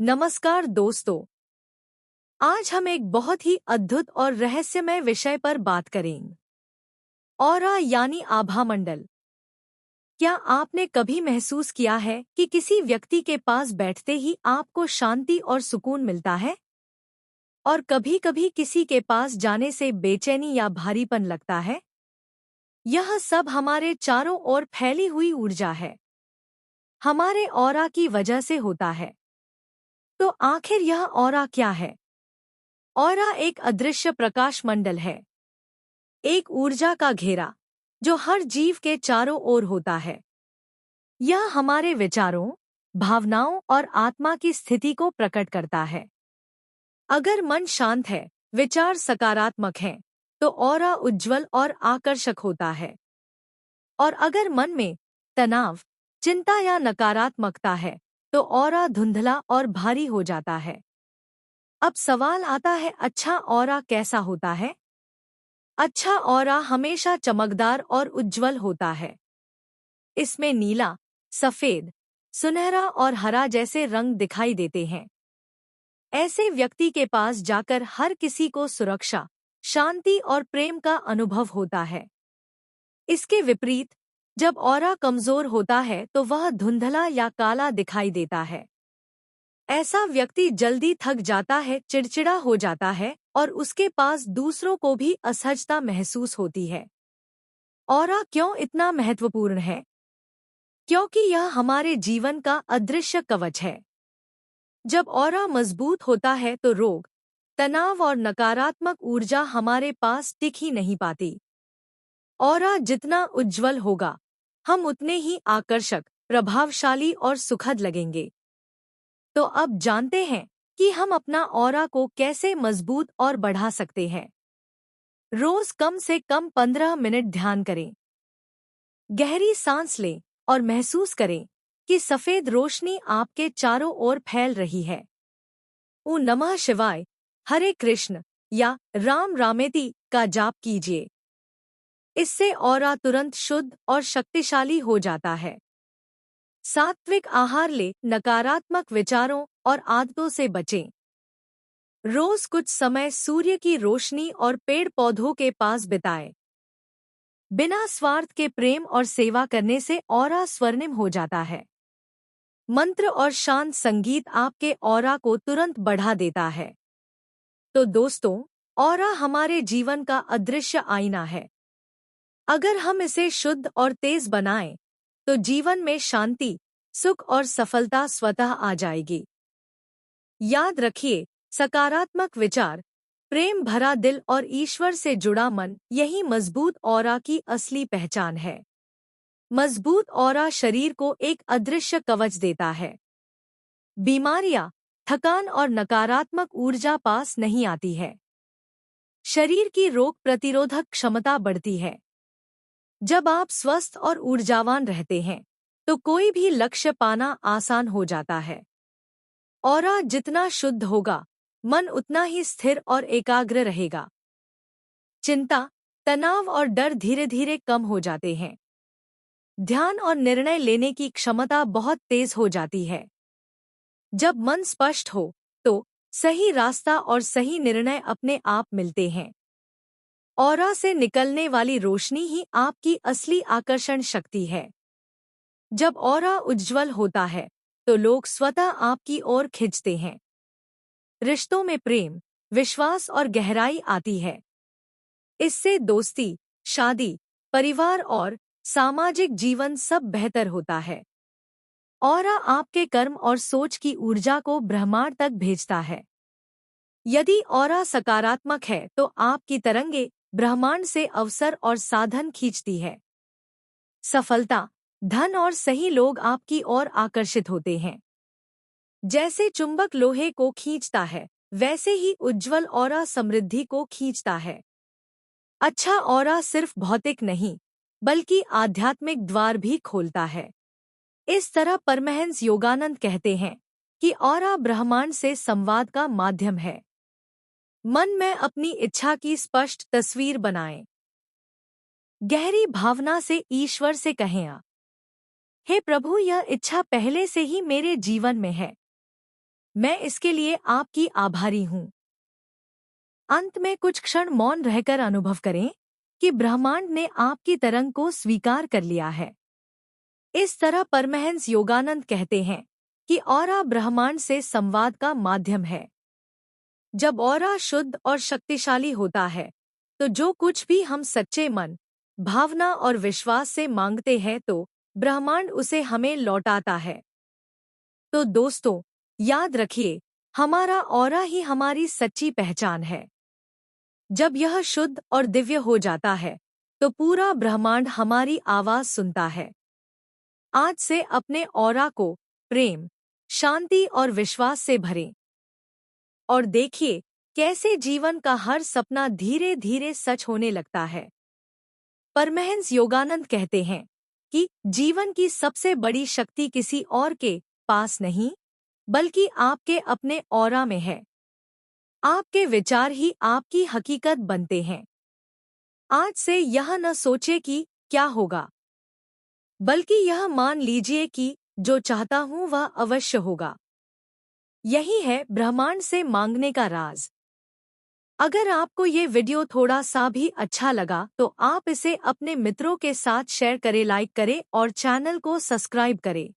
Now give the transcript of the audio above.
नमस्कार दोस्तों। आज हम एक बहुत ही अद्भुत और रहस्यमय विषय पर बात करेंगे। ऑरा यानी आभा मंडल। क्या आपने कभी महसूस किया है कि किसी व्यक्ति के पास बैठते ही आपको शांति और सुकून मिलता है, और कभी-कभी किसी के पास जाने से बेचैनी या भारीपन लगता है? यह सब हमारे चारों ओर फैली हुई ऊर्जा है, हमारे ऑरा की वजह से होता है। तो आखिर यह ऑरा क्या है? ऑरा एक अदृश्य प्रकाश मंडल है, एक ऊर्जा का घेरा जो हर जीव के चारों ओर होता है। यह हमारे विचारों, भावनाओं और आत्मा की स्थिति को प्रकट करता है। अगर मन शांत है, विचार सकारात्मक हैं, तो ऑरा उज्ज्वल और आकर्षक होता है। और अगर मन में तनाव, चिंता या नकारात्मकता है, तो ऑरा धुंधला और भारी हो जाता है। अब सवाल आता है, अच्छा ऑरा कैसा होता है? अच्छा ऑरा हमेशा चमकदार और उज्ज्वल होता है। इसमें नीला, सफेद, सुनहरा और हरा जैसे रंग दिखाई देते हैं। ऐसे व्यक्ति के पास जाकर हर किसी को सुरक्षा, शांति और प्रेम का अनुभव होता है। इसके विपरीत, जब ऑरा कमजोर होता है तो वह धुंधला या काला दिखाई देता है। ऐसा व्यक्ति जल्दी थक जाता है, चिड़चिड़ा हो जाता है और उसके पास दूसरों को भी असहजता महसूस होती है। ऑरा क्यों इतना महत्वपूर्ण है? क्योंकि यह हमारे जीवन का अदृश्य कवच है। जब ऑरा मजबूत होता है तो रोग, तनाव और नकारात्मक ऊर्जा हमारे पास टिक ही नहीं पाती। ऑरा जितना उज्ज्वल होगा, हम उतने ही आकर्षक, प्रभावशाली और सुखद लगेंगे। तो अब जानते हैं कि हम अपना ऑरा को कैसे मजबूत और बढ़ा सकते हैं। रोज कम से कम 15 मिनट ध्यान करें। गहरी सांस लें और महसूस करें कि सफेद रोशनी आपके चारों ओर फैल रही है। ओम नमः शिवाय, हरे कृष्ण या राम रामेति का जाप कीजिए। इससे ऑरा तुरंत शुद्ध और शक्तिशाली हो जाता है। सात्विक आहार लें, नकारात्मक विचारों और आदतों से बचें। रोज कुछ समय सूर्य की रोशनी और पेड़ पौधों के पास बिताएं। बिना स्वार्थ के प्रेम और सेवा करने से ऑरा स्वर्णिम हो जाता है। मंत्र और शांत संगीत आपके ऑरा को तुरंत बढ़ा देता है। तो दोस्तों, ऑरा हमारे जीवन का अदृश्य आईना है। अगर हम इसे शुद्ध और तेज बनाएं, तो जीवन में शांति, सुख और सफलता स्वतः आ जाएगी। याद रखिए, सकारात्मक विचार, प्रेम भरा दिल और ईश्वर से जुड़ा मन, यही मजबूत ऑरा की असली पहचान है। मजबूत ऑरा शरीर को एक अदृश्य कवच देता है। बीमारियां, थकान और नकारात्मक ऊर्जा पास नहीं आती है। शरीर की रोग प्रतिरोधक क्षमता बढ़ती है। जब आप स्वस्थ और ऊर्जावान रहते हैं, तो कोई भी लक्ष्य पाना आसान हो जाता है। ऑरा जितना शुद्ध होगा, मन उतना ही स्थिर और एकाग्र रहेगा। चिंता, तनाव और डर धीरे धीरे कम हो जाते हैं। ध्यान और निर्णय लेने की क्षमता बहुत तेज हो जाती है। जब मन स्पष्ट हो, तो सही रास्ता और सही निर्णय अपने आप मिलते हैं। ऑरा से निकलने वाली रोशनी ही आपकी असली आकर्षण शक्ति है। जब ऑरा उज्ज्वल होता है, तो लोग स्वतः आपकी ओर खिंचते हैं। रिश्तों में प्रेम, विश्वास और गहराई आती है। इससे दोस्ती, शादी, परिवार और सामाजिक जीवन सब बेहतर होता है। ऑरा आपके कर्म और सोच की ऊर्जा को ब्रह्मांड तक भेजता है। यदि ऑरा सकारात्मक है, तो आपकी तरंगे ब्रह्मांड से अवसर और साधन खींचती है। सफलता, धन और सही लोग आपकी ओर आकर्षित होते हैं। जैसे चुंबक लोहे को खींचता है, वैसे ही उज्ज्वल ऑरा समृद्धि को खींचता है। अच्छा ऑरा सिर्फ भौतिक नहीं, बल्कि आध्यात्मिक द्वार भी खोलता है। इस तरह परमहंस योगानंद कहते हैं कि ऑरा ब्रह्मांड से संवाद का माध्यम है। मन में अपनी इच्छा की स्पष्ट तस्वीर बनाएं। गहरी भावना से ईश्वर से कहें, हे प्रभु, यह इच्छा पहले से ही मेरे जीवन में है। मैं इसके लिए आपकी आभारी हूँ। अंत में कुछ क्षण मौन रहकर अनुभव करें कि ब्रह्मांड ने आपकी तरंग को स्वीकार कर लिया है। इस तरह परमहंस योगानंद कहते हैं कि ऑरा ब्रह्मांड से संवाद का माध्यम है। जब ऑरा शुद्ध और शक्तिशाली होता है, तो जो कुछ भी हम सच्चे मन, भावना और विश्वास से मांगते हैं तो ब्रह्मांड उसे हमें लौटाता है। तो दोस्तों, याद रखिए, हमारा ऑरा ही हमारी सच्ची पहचान है। जब यह शुद्ध और दिव्य हो जाता है, तो पूरा ब्रह्मांड हमारी आवाज सुनता है। आज से अपने ऑरा को प्रेम, शांति और विश्वास से भरें और देखिए कैसे जीवन का हर सपना धीरे धीरे सच होने लगता है। परमहंस योगानंद कहते हैं कि जीवन की सबसे बड़ी शक्ति किसी और के पास नहीं, बल्कि आपके अपने ऑरा में है। आपके विचार ही आपकी हकीकत बनते हैं। आज से यह न सोचे कि क्या होगा, बल्कि यह मान लीजिए कि जो चाहता हूं वह अवश्य होगा। यही है ब्रह्मांड से मांगने का राज। अगर आपको ये वीडियो थोड़ा सा भी अच्छा लगा तो आप इसे अपने मित्रों के साथ शेयर करें, लाइक करें और चैनल को सब्सक्राइब करें।